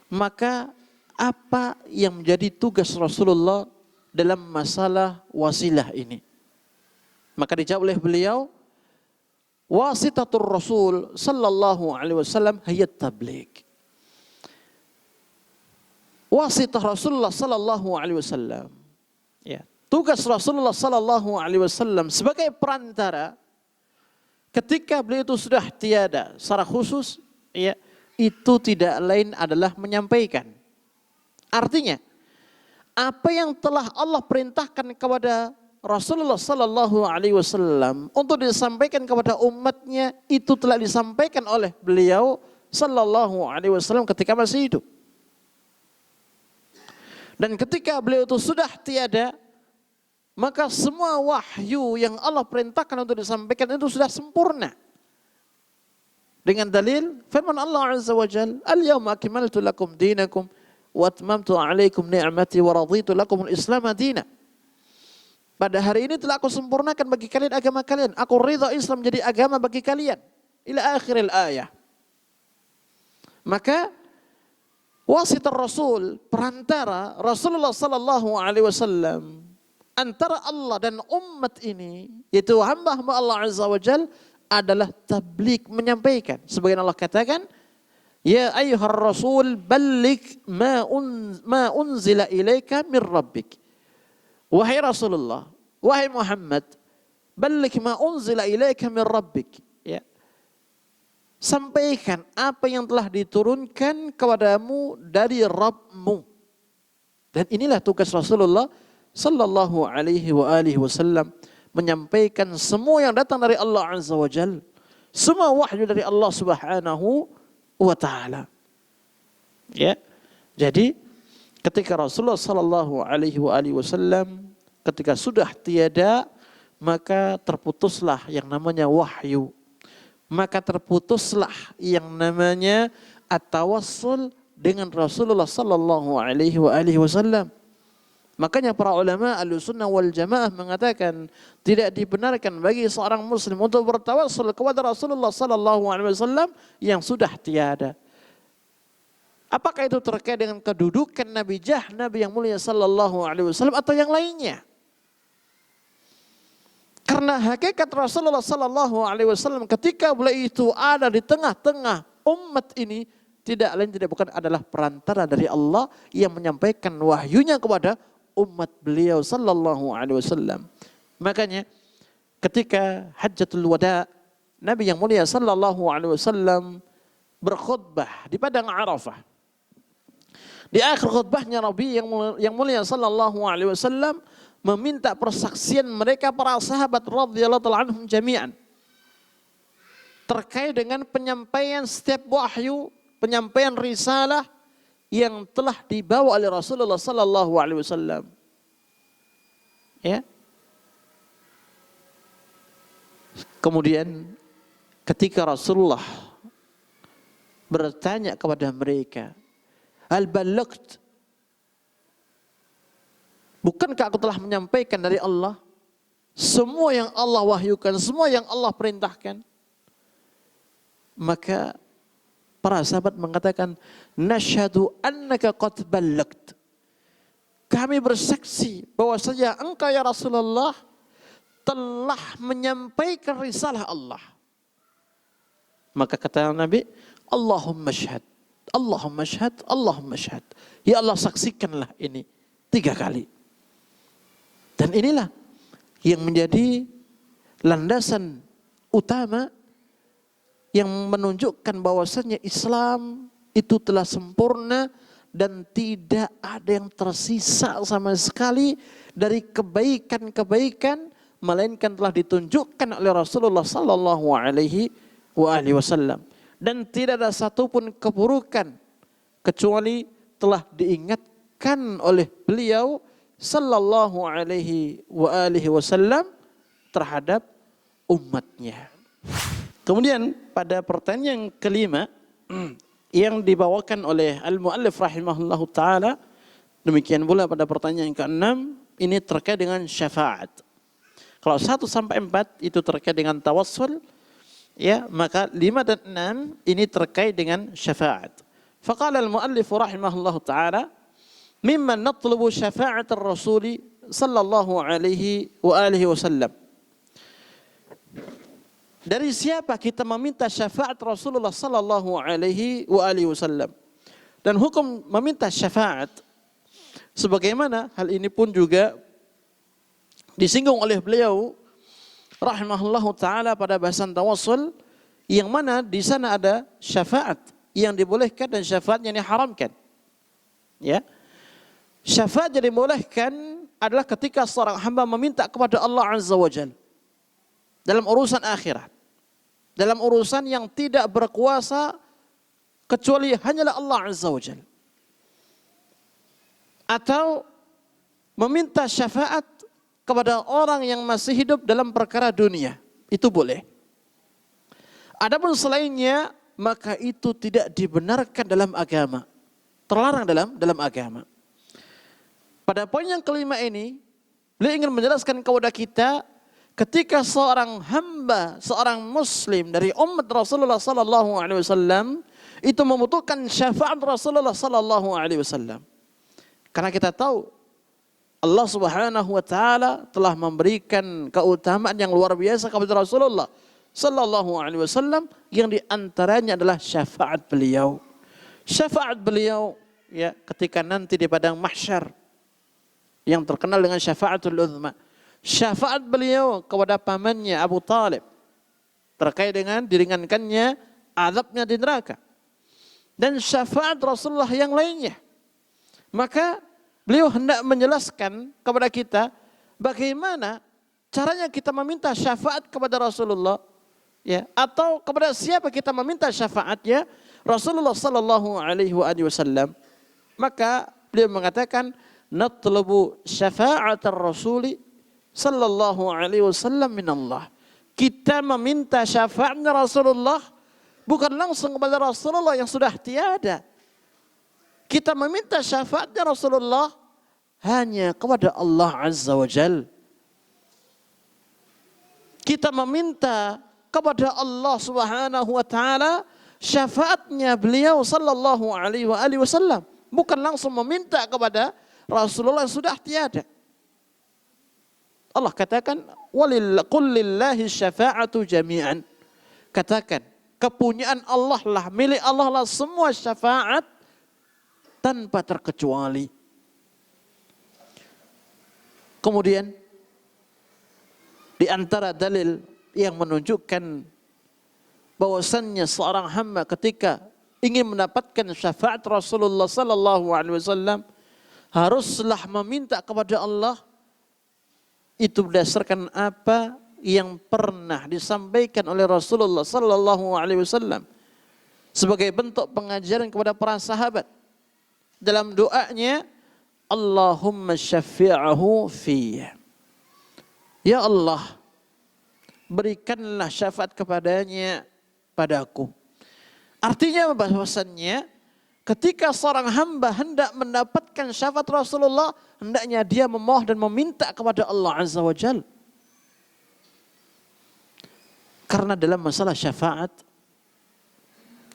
maka apa yang menjadi tugas Rasulullah dalam masalah wasilah ini? Maka dijawab oleh beliau, wasitatur Rasul sallallahu alaihi wasallam hayat tabligh. Wasitah Rasulullah sallallahu alaihi wasallam, ya, tugas Rasulullah sallallahu alaihi wasallam sebagai perantara ketika beliau itu sudah tiada secara khusus, ya, itu tidak lain adalah menyampaikan. Artinya, apa yang telah Allah perintahkan kepada Rasulullah sallallahu alaihi wasallam untuk disampaikan kepada umatnya, itu telah disampaikan oleh beliau sallallahu alaihi wasallam ketika masih hidup. Dan ketika beliau itu sudah tiada, maka semua wahyu yang Allah perintahkan untuk disampaikan itu sudah sempurna. Dengan dalil firman Allah Azza wa Jalla, "Al-yawma akmaltu lakum dinakum wa atmamtu 'alaikum ni'mati wa raditu lakum al-Islam madina." Pada hari ini telah aku sempurnakan bagi kalian agama kalian. Aku ridha Islam menjadi agama bagi kalian. Ila akhiril ayah. Maka wasitar Rasul, perantara Rasulullah sallallahu alaihi wasallam antara Allah dan umat ini, yaitu hamba-hamba Allah Azza wa Jalla, adalah tabligh, menyampaikan. Sebagaimana Allah katakan, "Ya ayyuhar rasul balligh ma unzila ilaika min rabbik." Wahai Rasulullah, wahai Muhammad, balligh ma unzila ilaika min rabbik. Ya. Sampaikan apa yang telah diturunkan kepadamu dari Rabbmu. Dan inilah tugas Rasulullah sallallahu alaihi wa alihi wasallam, menyampaikan semua yang datang dari Allah Azza wa Jalla, semua wahyu dari Allah Subhanahu wa taala. Ya. Jadi ketika Rasulullah sallallahu alaihi wa alihi wasallam ketika sudah tiada, maka terputuslah yang namanya wahyu. Maka terputuslah yang namanya at-tawassul dengan Rasulullah sallallahu alaihi wa alihi wasallam. Makanya para ulama Ahlussunnah wal Jamaah mengatakan tidak dibenarkan bagi seorang muslim untuk bertawassul kepada Rasulullah sallallahu alaihi wasallam yang sudah tiada. Apakah itu terkait dengan kedudukan Nabi Nabi yang mulia sallallahu alaihi wasallam atau yang lainnya? Karena hakikat Rasulullah sallallahu alaihi wasallam ketika beliau itu ada di tengah-tengah umat ini, tidak lain tidak bukan adalah perantara dari Allah yang menyampaikan wahyunya kepada umat beliau sallallahu alaihi wasallam. Makanya ketika Hajjatul Wada, Nabi yang mulia sallallahu alaihi wasallam berkhutbah di padang Arafah. Di akhir khutbahnya Nabi yang mulia sallallahu alaihi wasallam meminta persaksian mereka para sahabat radhiyallahu ta'ala anhum jami'an terkait dengan penyampaian setiap wahyu, penyampaian risalah yang telah dibawa oleh Rasulullah sallallahu alaihi wasallam. Ya. Kemudian ketika Rasulullah bertanya kepada mereka, "Hal ballagt?" Bukankah aku telah menyampaikan dari Allah semua yang Allah wahyukan, semua yang Allah perintahkan? Maka para sahabat mengatakan, "Nasyhadu annaka qad ballagt." Kami bersaksi bahwasanya engkau ya Rasulullah telah menyampaikan risalah Allah. Maka kata Nabi, "Allahumma syhad, Allahumma syhad, Allahumma syhad." Ya Allah, saksikanlah ini 3 kali. Dan inilah yang menjadi landasan utama yang menunjukkan bahwasanya Islam itu telah sempurna dan tidak ada yang tersisa sama sekali dari kebaikan-kebaikan, melainkan telah ditunjukkan oleh Rasulullah sallallahu alaihi wasallam. Dan tidak ada satupun keburukan kecuali telah diingatkan oleh beliau sallallahu alaihi wasallam terhadap umatnya. Kemudian pada pertanyaan yang kelima yang dibawakan oleh al-muallif rahimahullahu taala, demikian pula pada pertanyaan yang keenam ini terkait dengan syafaat. Kalau 1 sampai 4 itu terkait dengan tawassul, ya, maka 5 dan 6 ini terkait dengan syafaat. Faqala al-muallif rahimahullahu taala, mimman natlubu syafa'at ar-rasuli sallallahu alaihi wasallam. Dari siapa kita meminta syafaat Rasulullah sallallahu alaihi wasallam? Dan hukum meminta syafaat sebagaimana hal ini pun juga disinggung oleh beliau rahimahullahu taala pada bahasan tawassul, yang mana di sana ada syafaat yang dibolehkan dan syafaat yang diharamkan. Ya. Syafaat yang dibolehkan adalah ketika seorang hamba meminta kepada Allah Azza wa Jalla dalam urusan akhirat, dalam urusan yang tidak berkuasa kecuali hanyalah Allah Azza wa Jalla, atau meminta syafaat kepada orang yang masih hidup dalam perkara dunia, itu boleh. Adapun selainnya, maka itu tidak dibenarkan dalam agama, terlarang dalam agama. Pada poin yang kelima ini, beliau ingin menjelaskan kepada kita, ketika seorang hamba, seorang muslim dari umat Rasulullah sallallahu alaihi wasallam itu membutuhkan syafaat Rasulullah sallallahu alaihi wasallam. Karena kita tahu Allah Subhanahu wa taala telah memberikan keutamaan yang luar biasa kepada Rasulullah sallallahu alaihi wasallam, yang di antaranya adalah syafaat beliau. Syafaat beliau ya ketika nanti di padang mahsyar yang terkenal dengan syafaatul uzma. Syafaat beliau kepada pamannya Abu Talib terkait dengan diringankannya azabnya di neraka. Dan syafaat Rasulullah yang lainnya. Maka beliau hendak menjelaskan kepada kita bagaimana caranya kita meminta syafaat kepada Rasulullah, ya, atau kepada siapa kita meminta syafaatnya, Rasulullah sallallahu alaihi wasallam. Maka beliau mengatakan, natlubu syafa'atar rasuli sallallahu alaihi wasallam min Allah. Kita meminta syafaatnya Rasulullah bukan langsung kepada Rasulullah yang sudah tiada. Kita meminta syafaatnya Rasulullah hanya kepada Allah Azza wa Jal. Kita meminta kepada Allah Subhanahu wa taala syafaatnya beliau sallallahu alaihi wasallam, bukan langsung meminta kepada Rasulullah yang sudah tiada. Allah katakan, qul lillahi syafa'atu jami'an. Katakan, kepunyaan Allah lah, milik Allah lah semua syafaat tanpa terkecuali. Kemudian di antara dalil yang menunjukkan bahwasannya seorang hamba ketika ingin mendapatkan syafaat Rasulullah sallallahu alaihi wasallam haruslah meminta kepada Allah, itu berdasarkan apa yang pernah disampaikan oleh Rasulullah sallallahu alaihi wasallam sebagai bentuk pengajaran kepada para sahabat. Dalam doanya, Allahumma syafi'ahu fiyya. Ya Allah, berikanlah syafaat kepadanya padaku. Artinya bahwasannya ketika seorang hamba hendak mendapatkan syafaat Rasulullah, hendaknya dia memohon dan meminta kepada Allah Azza wa Jalla. Karena dalam masalah syafaat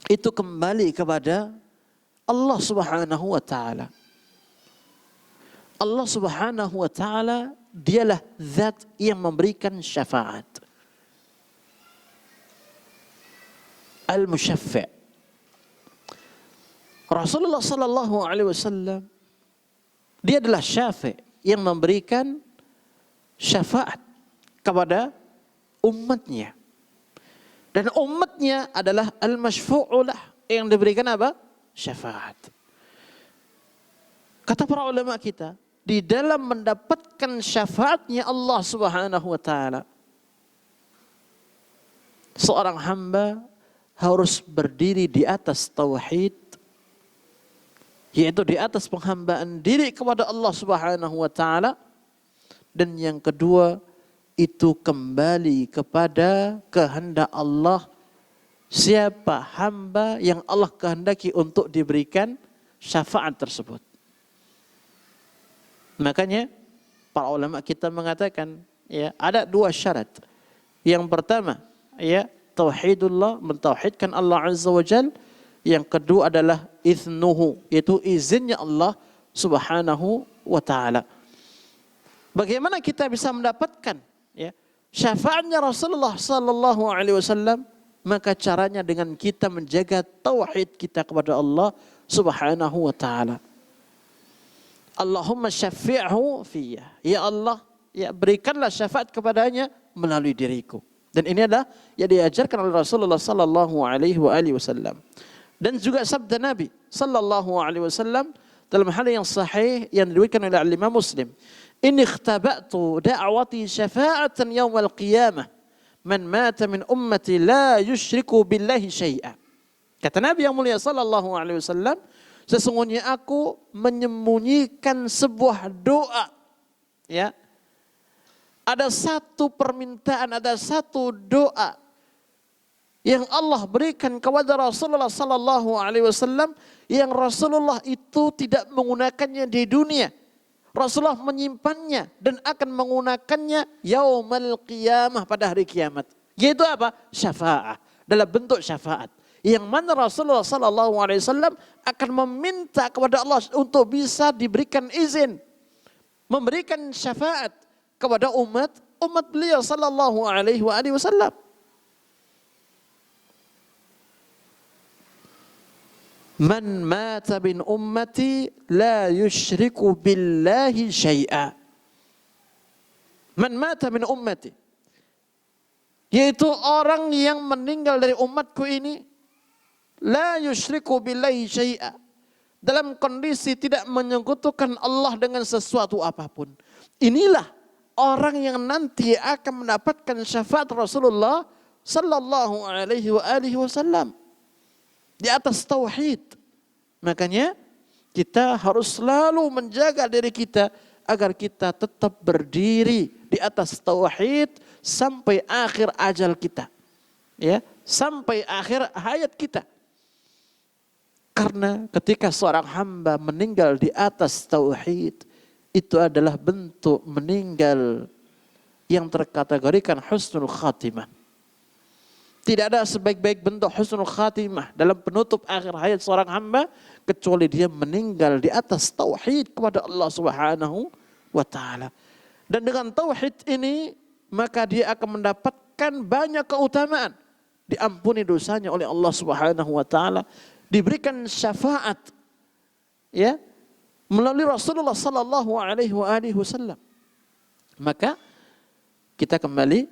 itu kembali kepada Allah Subhanahu wa taala. Allah Subhanahu wa taala dialah zat yang memberikan syafaat. Al-Musyaffi'. Rasulullah sallallahu alaihi wasallam dia adalah syafi' yang memberikan syafaat kepada umatnya. Dan umatnya adalah al-masyfu'ulah yang diberikan apa? Syafaat. Kata para ulama kita, di dalam mendapatkan syafaatnya Allah Subhanahu wa taala, seorang hamba harus berdiri di atas tauhid, yaitu di atas penghambaan diri kepada Allah Subhanahu wa taala, dan yang kedua itu kembali kepada kehendak Allah. Siapa hamba yang Allah kehendaki untuk diberikan syafaat tersebut. Makanya para ulama kita mengatakan, ya, ada dua syarat. Yang pertama, ya, tauhidullah, mentauhidkan Allah Azza wa Jalla. Yang kedua adalah iznuhu, yaitu izinnya Allah Subhanahu wa taala. Bagaimana kita bisa mendapatkan, ya, syafaatnya Rasulullah sallallahu alaihi wasallam? Maka caranya dengan kita menjaga tauhid kita kepada Allah Subhanahu wa taala. Allahumma syafi'hu fiyya. Ya Allah, ya, berikanlah syafaat kepadanya melalui diriku. Dan ini adalah yang diajarkan oleh Rasulullah sallallahu alaihi wasallam. Dan juga sabda Nabi sallallahu alaihi wasallam dalam hal yang sahih yang diriwayatkan oleh Imam Muslim. Inni ikhtaba'tu da'wati syafa'atan yaumal qiyamah. Man mata min ummati la yusyriku billahi syai'a. Kata Nabi yang mulia sallallahu alaihi wasallam, sesungguhnya aku menyembunyikan sebuah doa. Ya. Ada satu permintaan, ada satu doa yang Allah berikan kepada Rasulullah sallallahu alaihi wasallam yang Rasulullah itu tidak menggunakannya di dunia. Rasulullah menyimpannya dan akan menggunakannya yaumal qiyamah, pada hari kiamat. Yaitu apa? Syafaat, dalam bentuk syafaat. Yang mana Rasulullah sallallahu alaihi wasallam akan meminta kepada Allah untuk bisa diberikan izin memberikan syafaat kepada umat beliau sallallahu alaihi wasallam. Man mata bin ummati la yusyriku billahi syai'a. Man mata min ummati, yaitu orang yang meninggal dari umatku ini, la yusyriku billahi syai'a, dalam kondisi tidak menyekutukan Allah dengan sesuatu apapun. Inilah orang yang nanti akan mendapatkan syafaat Rasulullah sallallahu alaihi wasallam di atas tauhid. Makanya kita harus selalu menjaga diri kita agar kita tetap berdiri di atas tauhid sampai akhir ajal kita. Ya, sampai akhir hayat kita. Karena ketika seorang hamba meninggal di atas tauhid, itu adalah bentuk meninggal yang terkategorikan husnul khatimah. Tidak ada sebaik-baik bentuk husnul khatimah dalam penutup akhir hayat seorang hamba kecuali dia meninggal di atas tauhid kepada Allah Subhanahu wa taala. Dan dengan tauhid ini maka dia akan mendapatkan banyak keutamaan. Diampuni dosanya oleh Allah Subhanahu wa taala, diberikan syafaat ya melalui Rasulullah sallallahu alaihi wasallam. Maka kita kembali,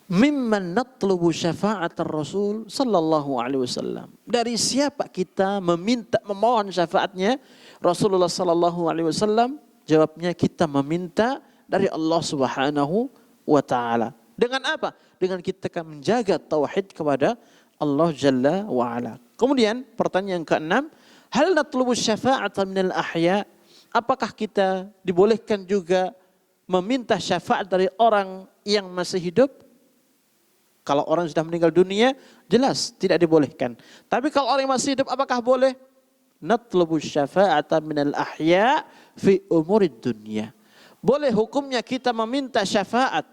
mimman natlubu syafa'at Rasul sallallahu alaihi wasallam. Dari siapa kita meminta, memohon syafaatnya Rasulullah sallallahu alaihi wasallam? Jawabnya, kita meminta dari Allah Subhanahu wa taala. Dengan apa? Dengan kita akan menjaga tauhid kepada Allah Jalla wa ala. Kemudian pertanyaan yang keenam, hal natlubu syafa'atan minal ahya? Apakah kita dibolehkan juga meminta syafaat dari orang yang masih hidup? Kalau orang sudah meninggal dunia, jelas tidak dibolehkan. Tapi kalau orang yang masih hidup, apakah boleh? Natlubu syafa'ata minal ahya fi umurid dunya. Boleh hukumnya kita meminta syafaat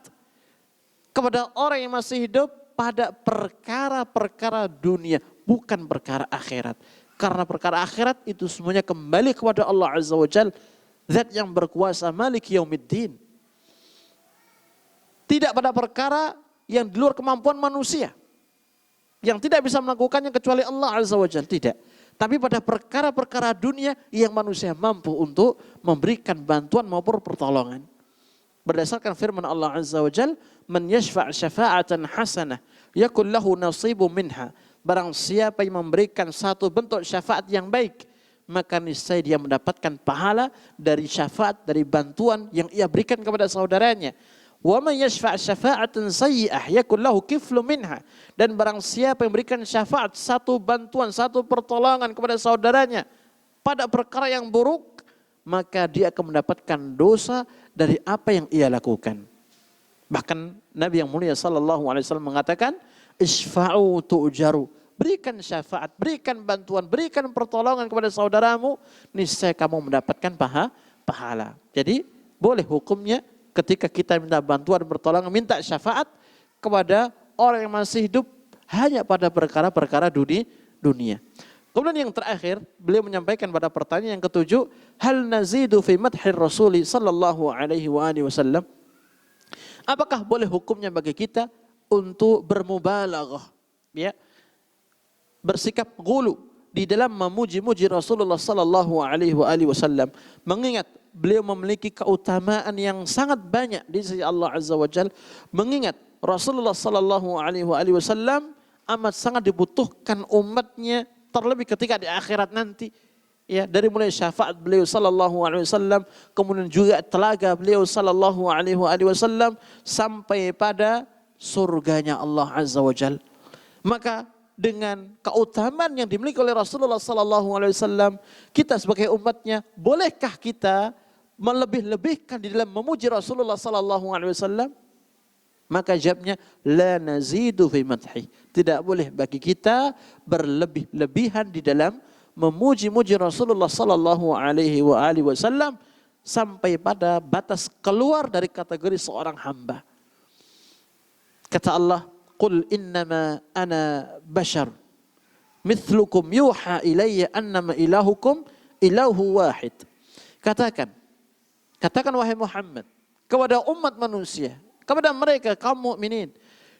kepada orang yang masih hidup pada perkara-perkara dunia, bukan perkara akhirat. Karena perkara akhirat itu semuanya kembali kepada Allah Azza wa Jalla, Zat yang berkuasa, Malik Yaumiddin. Tidak pada perkara yang di luar kemampuan manusia, yang tidak bisa melakukannya kecuali Allah Azza wa Jalla, tidak. Tapi pada perkara-perkara dunia yang manusia mampu untuk memberikan bantuan maupun pertolongan. Berdasarkan firman Allah Azza wa Jalla, man yashfa' syafa'atan hasanah yakul lahu nasibu minha. Barang siapa yang memberikan satu bentuk syafaat yang baik, maka niscaya dia mendapatkan pahala dari syafaat, dari bantuan yang ia berikan kepada saudaranya. Wa man yashfa' syafa'atan sayyi'ah yakul lahu kiflu minha. Dan barang siapa yang memberikan syafaat, satu bantuan, satu pertolongan kepada saudaranya pada perkara yang buruk, maka dia akan mendapatkan dosa dari apa yang ia lakukan. Bahkan Nabi yang mulia sallallahu alaihi wasallam mengatakan, isfa'u tu'jaru. Berikan syafaat, berikan bantuan, berikan pertolongan kepada saudaramu, niscaya kamu mendapatkan pahala. Jadi boleh hukumnya ketika kita minta bantuan, pertolongan, minta syafaat kepada orang yang masih hidup hanya pada perkara-perkara dunia. Kemudian yang terakhir, beliau menyampaikan pada pertanyaan yang ketujuh, hal nazidu fi madhir Rasuli sallallahu alaihi wasallam? Apakah boleh hukumnya bagi kita untuk bermubalaghah, ya, bersikap ghulu di dalam memuji-muji Rasulullah sallallahu alaihi wasallam? Mengingat beliau memiliki keutamaan yang sangat banyak di sisi Allah Azza wa Jalla. Mengingat Rasulullah sallallahu alaihi wasallam amat sangat dibutuhkan umatnya, terlebih ketika di akhirat nanti. Ya, dari mulai syafaat beliau sallallahu alaihi wasallam, kemudian juga telaga beliau sallallahu alaihi wasallam sampai pada surganya Allah Azza wa Jalla. Maka dengan keutamaan yang dimiliki oleh Rasulullah sallallahu alaihi wasallam, kita sebagai umatnya, bolehkah kita melebih-lebihkan di dalam memuji Rasulullah sallallahu alaihi wasallam? Maka jawabnya, la nazidu fi madhi. Tidak boleh bagi kita berlebih-lebihan di dalam memuji-muji Rasulullah sallallahu alaihi wasallam sampai pada batas keluar dari kategori seorang hamba. Kata Allah, qul innama ana bashar mithlukum yuha ilayya annama ilahukum ilahu wahid. Katakan wahai Muhammad kepada umat manusia, kepada mereka kaum mukminin,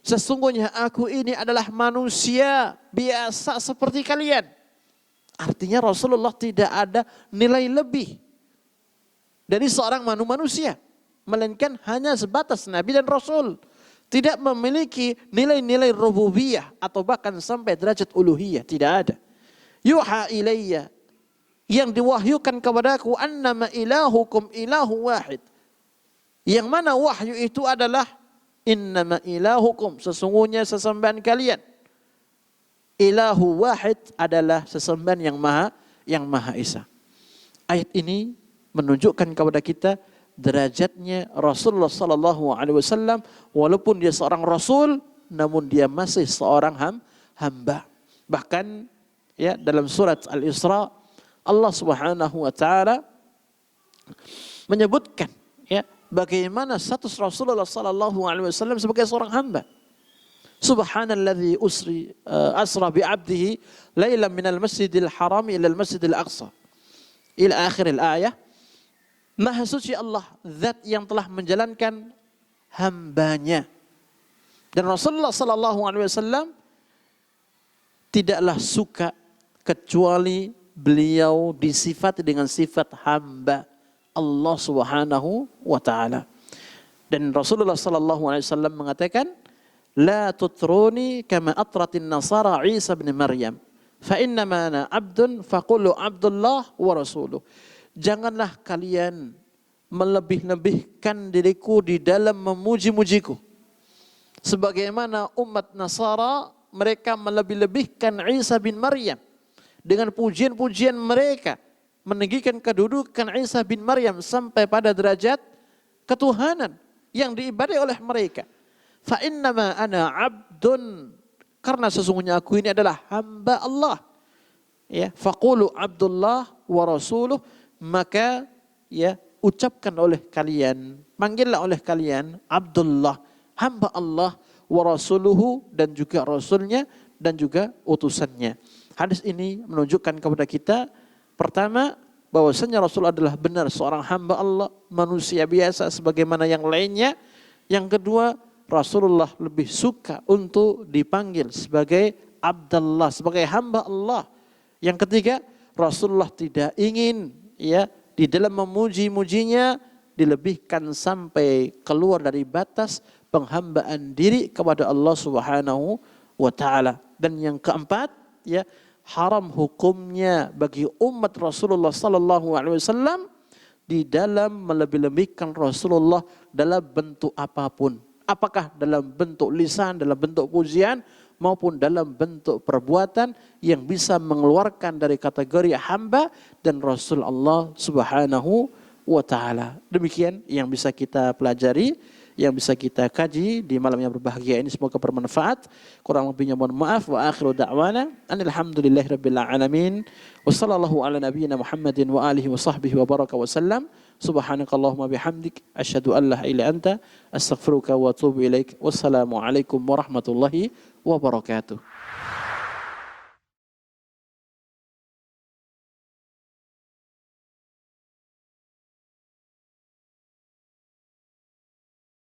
sesungguhnya aku ini adalah manusia biasa seperti kalian. Artinya Rasulullah tidak ada nilai lebih dari seorang manusia, melainkan hanya sebatas nabi dan rasul. Tidak memiliki nilai-nilai rububiyah atau bahkan sampai derajat uluhiyah, tidak ada. Yuha ilayya, yang diwahyukan kepadaku, annama ilahukum ilahu wahid. Yang mana wahyu itu adalah innama ilahukum, sesungguhnya sesembahan kalian. Ilahu wahid adalah sesembahan yang maha esa. Ayat ini menunjukkan kepada kita derajatnya Rasulullah sallallahu alaihi wasallam, walaupun dia seorang rasul namun dia masih seorang hamba. Bahkan ya dalam surat Al-Isra Allah Subhanahu wa taala menyebutkan ya bagaimana status Rasulullah sallallahu alaihi wasallam sebagai seorang hamba. Subhanalladzi asra bi 'abdihi lailan minal masjidil haram ila al masjidil aqsa. Ila akhir al-ayah. Maha suci Allah, zat yang telah menjalankan hambanya. Dan Rasulullah sallallahu alaihi wasallam tidaklah suka kecuali beliau disifati dengan sifat hamba Allah Subhanahu wa taala. Dan Rasulullah sallallahu alaihi wasallam mengatakan, la tutruni kama atratin nasara Isa bin Maryam, fa innama ana abdun faqulu abdullah wa rasuluh. Janganlah kalian melebih-lebihkan diriku di dalam memuji-mujiku. Sebagaimana umat Nasara, mereka melebih-lebihkan Isa bin Maryam dengan pujian-pujian mereka, meninggikan kedudukan Isa bin Maryam sampai pada derajat ketuhanan yang diibadai oleh mereka. Fa innama ana abdun, karena sesungguhnya aku ini adalah hamba Allah. Ya, faqulu abdullah wa rasuluh, maka ya ucapkan oleh kalian, panggillah oleh kalian Abdullah, hamba Allah, wa rasuluhu, dan juga rasulnya dan juga utusannya. Hadis ini menunjukkan kepada kita, pertama, bahwasanya Rasul adalah benar seorang hamba Allah, manusia biasa sebagaimana yang lainnya. Yang kedua, Rasulullah lebih suka untuk dipanggil sebagai Abdullah, sebagai hamba Allah. Yang ketiga, Rasulullah tidak ingin ya di dalam memuji-mujinya dilebihkan sampai keluar dari batas penghambaan diri kepada Allah Subhanahu wa taala. Dan yang keempat, ya, haram hukumnya bagi umat Rasulullah sallallahu alaihi wasallam di dalam melebih-lebihkan Rasulullah dalam bentuk apapun. Apakah dalam bentuk lisan, dalam bentuk pujian, maupun dalam bentuk perbuatan yang bisa mengeluarkan dari kategori hamba dan Rasul Allah Subhanahu wa taala. Demikian yang bisa kita pelajari, yang bisa kita kaji di malam yang berbahagia ini, semoga bermanfaat. Kurang lebihnya mohon maaf. Wa akhiru da'wana alhamdulillahirabbil alamin. Wassallallahu ala nabiyyina Muhammadin wa alihi wa sahbihi wa baraka wa sallam. Subhanakallahumma bihamdik asyhadu an la ilaha illa anta astaghfiruka wa atubu ilaik. Wassalamu alaikum warahmatullahi wabarakatuh.